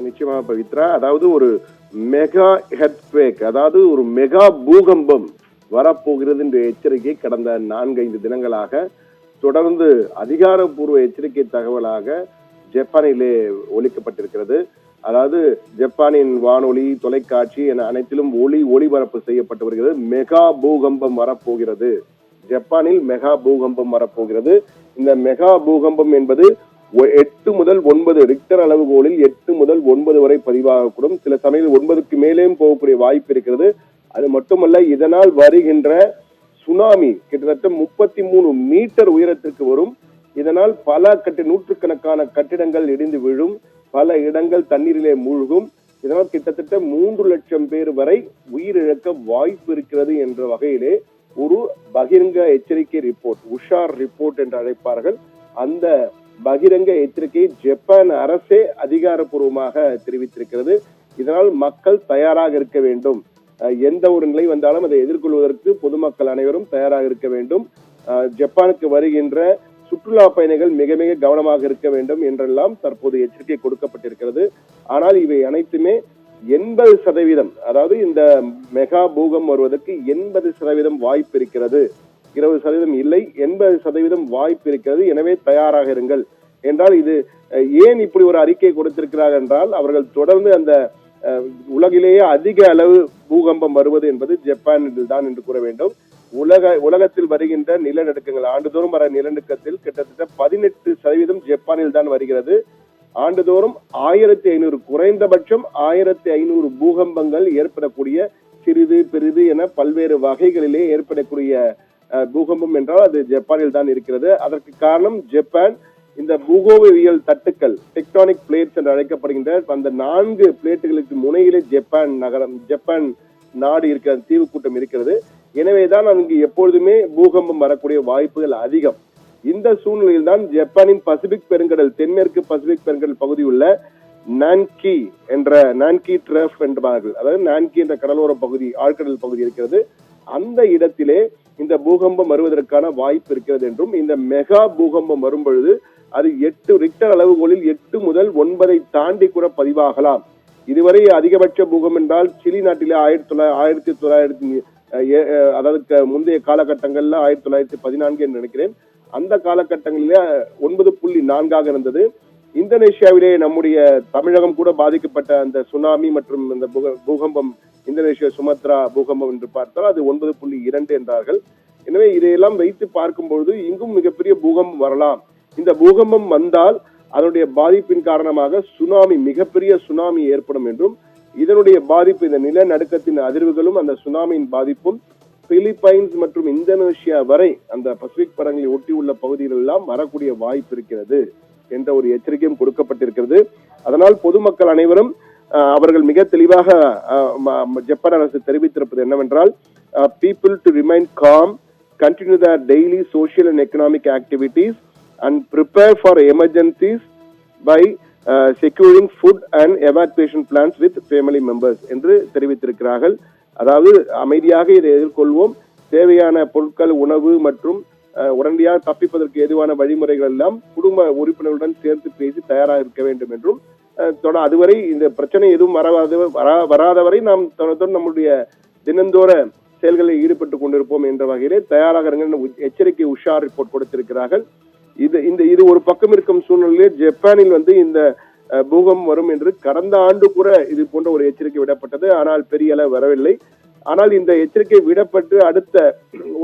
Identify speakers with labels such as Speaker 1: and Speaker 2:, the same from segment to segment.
Speaker 1: நிச்சயமாக பவித்ரா, அதாவது ஒரு மெகா எர்த்குவேக், அதாவது ஒரு மெகா பூகம்பம் வரப்போகிறது என்ற எச்சரிக்கை கடந்த 4-5 தினங்களாக தொடர்ந்து அதிகாரப்பூர்வ எச்சரிக்கை தகவலாக ஜப்பானிலே ஒலிக்கப்பட்டிருக்கிறது. அதாவது ஜப்பானின் வானொலி, தொலைக்காட்சி என அனைத்திலும் ஒளிபரப்பு செய்யப்பட்டு வருகிறது. மெகா பூகம்பம் வரப்போகிறது, ஜப்பானில் மெகா பூகம்பம் வரப்போகிறது. இந்த மெகா பூகம்பம் என்பது 8 முதல் 9 ரிக்டர் அளவுகோலில் 8 முதல் 9 வரை பதிவாகக்கூடும். சில சமயம் 9க்கு மேலேயும் போகக்கூடிய வாய்ப்பு இருக்கிறது. அது மட்டுமல்ல, இதனால் வருகின்ற சுனாமி கிட்டத்தட்ட 33 மீட்டர் உயரத்திற்கு வரும். இதனால் பல நூற்றுக்கணக்கான கட்டிடங்கள் இடிந்து விழும், பல இடங்கள் தண்ணீரிலே மூழ்கும். இதனால் கிட்டத்தட்ட 3 லட்சம் பேர் வரை உயிரிழக்க வாய்ப்பு இருக்கிறது என்ற வகையிலே ஒரு பகிரங்க எச்சரிக்கை ரிப்போர்ட், உஷார் ரிப்போர்ட் என்று அழைப்பார்கள், அந்த பகிரங்க எச்சரிக்கையை ஜப்பான் அரசே அதிகாரப்பூர்வமாக தெரிவித்திருக்கிறது. இதனால் மக்கள் தயாராக இருக்க வேண்டும். எந்த ஒரு நிலை வந்தாலும் அதை எதிர்கொள்வதற்கு பொதுமக்கள் அனைவரும் தயாராக இருக்க வேண்டும். ஜப்பானுக்கு வருகின்ற சுற்றுலா பயணிகள் மிக மிக கவனமாக இருக்க வேண்டும் என்றெல்லாம் தற்போது எச்சரிக்கை கொடுக்கப்பட்டிருக்கிறது. ஆனால் இவை அனைத்துமே 80%, அதாவது இந்த மெகா பூகம் வருவதற்கு 80% வாய்ப்பு இருக்கிறது, 20% இல்லை, 80% வாய்ப்பு இருக்கிறது. எனவே தயாராக இருங்கள் என்றால், இது ஏன் இப்படி ஒரு அறிக்கை கொடுத்திருக்கிறார் என்றால், அவர்கள் தொடர்ந்து அந்த உலகிலேயே அதிக அளவு பூகம்பம் வருவது என்பது ஜப்பானில் தான் என்று கூற வேண்டும். உலகத்தில் வருகின்ற நிலநடுக்கங்கள், ஆண்டுதோறும் வர நிலநடுக்கத்தில் கிட்டத்தட்ட 18% ஜப்பானில் தான் வருகிறது. ஆண்டுதோறும் 1500, குறைந்தபட்சம் 1500 பூகம்பங்கள் ஏற்படக்கூடிய, சிறிது பெரிது என பல்வேறு வகைகளிலே ஏற்படக்கூடிய பூகம்பம் என்றால் அது ஜப்பானில் தான் இருக்கிறது. அதற்கு காரணம் ஜப்பான் இந்த பூகோளவியல் தட்டுக்கள், டெக்டானிக் பிளேட்ஸ் என்று அழைக்கப்படுகின்ற அந்த 4 பிளேட்டுகளுக்கு முனையிலே ஜப்பான் நாடு இருக்கிற தீவு கூட்டம் இருக்கிறது. எனவேதான் அங்கு எப்பொழுதுமே பூகம்பம் வரக்கூடிய வாய்ப்புகள் அதிகம். இந்த சூழ்நிலையில் தான் ஜப்பானின் பசிபிக் பெருங்கடல், தென்மேற்கு பசிபிக் பெருங்கடல் பகுதியுள்ள நான்கி ட்ரஃப் என்பார்கள், அதாவது நான்கி என்ற கடலோர பகுதி, ஆழ்கடல் பகுதி இருக்கிறது. அந்த இடத்திலே இந்த பூகம்பம் வருவதற்கான வாய்ப்பு இருக்கிறது என்றும், இந்த மெகா பூகம்பம் வரும் பொழுது அது 8 ரிக்டர் அளவுகோலில் 8 முதல் 9 தாண்டி கூட பதிவாகலாம். இதுவரை அதிகபட்ச பூகம்பம் என்றால் சிலி நாட்டிலே 1900, அதாவது முந்தைய காலகட்டங்கள்ல 1914 என்று நினைக்கிறேன், அந்த காலகட்டங்களிலே 9.4 இருந்தது. இந்தோனேஷியாவிலே நம்முடைய தமிழகம் கூட பாதிக்கப்பட்ட அந்த சுனாமி மற்றும் இந்த பூகம்பம், இந்தோனேஷியா சுமத்ரா பூகம்பம் என்று பார்த்தால் அது 9.2 என்றார்கள். எனவே இதையெல்லாம் வைத்து பார்க்கும்பொழுது இங்கும் மிகப்பெரிய பூகம்பம் வரலாம். இந்த பூகம்பம் வந்தால் அதனுடைய பாதிப்பின் காரணமாக சுனாமி, மிகப்பெரிய சுனாமி ஏற்படும் என்றும், இதனுடைய பாதிப்பு, இந்த நிலநடுக்கத்தின் அதிர்வுகளும் அந்த சுனாமியின் பாதிப்பும் பிலிப்பைன்ஸ் மற்றும் இந்தோனேஷியா வரை அந்த பசிபிக் படங்களை ஒட்டியுள்ள பகுதிகள் எல்லாம் வரக்கூடிய வாய்ப்பு இருக்கிறது என்ற ஒரு எச்சரிக்கையும் கொடுக்கப்பட்டிருக்கிறது. அதனால் பொதுமக்கள் அனைவரும் அவர்கள் மிக தெளிவாக ஜப்பான் அரசு தெரிவித்திருப்பது என்னவென்றால், people to remain calm, continue their daily social and economic activities and prepare for emergencies by securing food and evacuation plans with family members என்று தெரிவித்திருக்கிறார்கள். அதாவது அமைதியாக இதை எதிர்கொள்வோம், தேவையான பொருட்கள், உணவு மற்றும் உடனடியாக தப்பிப்பதற்கு ஏதுவான வழிமுறைகள் எல்லாம் குடும்ப உறுப்பினர்களுடன் சேர்த்து பேசி தயாராக இருக்க வேண்டும் என்றும், அதுவரை இந்த பிரச்சனை எதுவும் வராதவரை நாம் நம்முடைய தினந்தோற செயல்களில் ஈடுபட்டு கொண்டிருப்போம் என்ற வகையிலே தயாராக எச்சரிக்கை உஷார் ரிப்போர்ட் கொடுத்திருக்கிறார்கள். இது ஒரு பக்கம் இருக்கும் சூழ்நிலையிலே ஜப்பானில் இந்த பூகம்பம் வரும் என்று கடந்த ஆண்டு கூட இது போன்ற ஒரு எச்சரிக்கை விடப்பட்டது. ஆனால் பெரிய அளவு வரவில்லை. ஆனால் இந்த எச்சரிக்கை விடப்பட்டு அடுத்த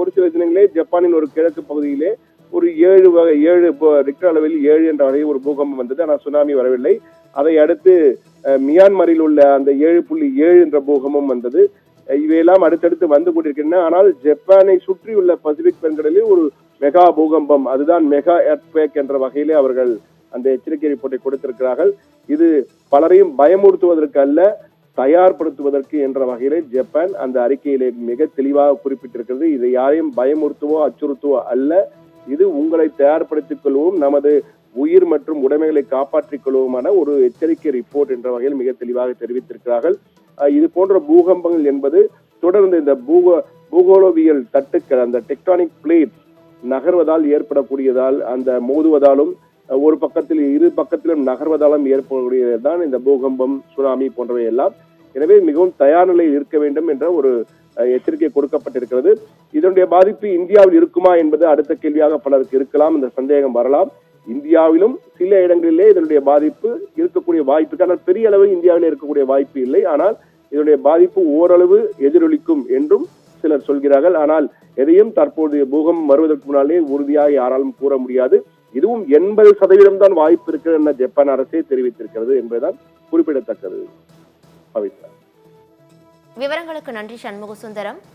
Speaker 1: ஒரு சில தினங்களே ஜப்பானின் ஒரு கிழக்கு பகுதியிலே ஒரு 7 ரிக்டர் அளவில் 7 என்ற வகையில் ஒரு பூகம்பம் வந்தது. ஆனால் சுனாமி வரவில்லை. அதை அடுத்து மியான்மரில் உள்ள அந்த 7.7 என்ற பூகம்பம் வந்தது. இவையெல்லாம் அடுத்தடுத்து வந்து கொண்டிருக்கின்றன. ஆனால் ஜப்பானை சுற்றியுள்ள பசிபிக் பெருங்கடலில் ஒரு மெகா பூகம்பம், அதுதான் மெகா எர்த்குவேக் என்ற வகையிலே அவர்கள் அந்த எச்சரிக்கை ரிப்போர்ட்டை கொடுத்திருக்கிறார்கள். இது பலரையும் பயமுறுத்துவதற்கு அல்ல, தயார்படுத்துவதற்கு என்ற வகையிலே ஜப்பான் அந்த அறிக்கையிலே மிக தெளிவாக குறிப்பிட்டிருக்கிறது. இதை யாரையும் பயமுறுத்துவோ அச்சுறுத்துவோ அல்ல, இது உங்களை தயார்படுத்திக் கொள்வோம், நமது உயிர் மற்றும் உடைமைகளை காப்பாற்றிக் கொள்வோமான ஒரு எச்சரிக்கை ரிப்போர்ட் என்ற வகையில் மிக தெளிவாக தெரிவித்திருக்கிறார்கள். இது போன்ற பூகம்பங்கள் என்பது தொடர்ந்து இந்த பூகோளவியல் தட்டுக்கள், அந்த டெக்டானிக் பிளேட்ஸ் நகர்வதால் ஏற்படக்கூடியதால், அந்த மோதுவதாலும் ஒரு பக்கத்தில் இரு பக்கத்திலும் நகர்வதாலும் ஏற்படக்கூடியதுதான் இந்த பூகம்பம், சுனாமி போன்றவை எல்லாம். எனவே மிகவும் தயார் நிலையில் இருக்க வேண்டும் என்ற ஒரு எச்சரிக்கை கொடுக்கப்பட்டிருக்கிறது. இதனுடைய பாதிப்பு இந்தியாவில் இருக்குமா என்பது அடுத்த கேள்வியாக பலருக்கு இருக்கலாம், இந்த சந்தேகம் வரலாம். இந்தியாவிலும் சில இடங்களிலே இதனுடைய பாதிப்பு இருக்கக்கூடிய வாய்ப்பு, ஆனால் பெரிய அளவில் இந்தியாவிலே இருக்கக்கூடிய வாய்ப்பு இல்லை. ஆனால் இதனுடைய பாதிப்பு ஓரளவு எதிரொலிக்கும் என்றும் சிலர் சொல்கிறார்கள். ஆனால் எதையும் தற்போது பூகம்பம் வருவதற்கு முன்னாலே உறுதியாக யாராலும் கூற முடியாது. இதுவும் 80% தான் வாய்ப்பு இருக்கிறது என ஜப்பான் அரசே தெரிவித்திருக்கிறது என்பதுதான் குறிப்பிடத்தக்கது.
Speaker 2: விவரங்களுக்கு நன்றி சண்முக சுந்தரம்.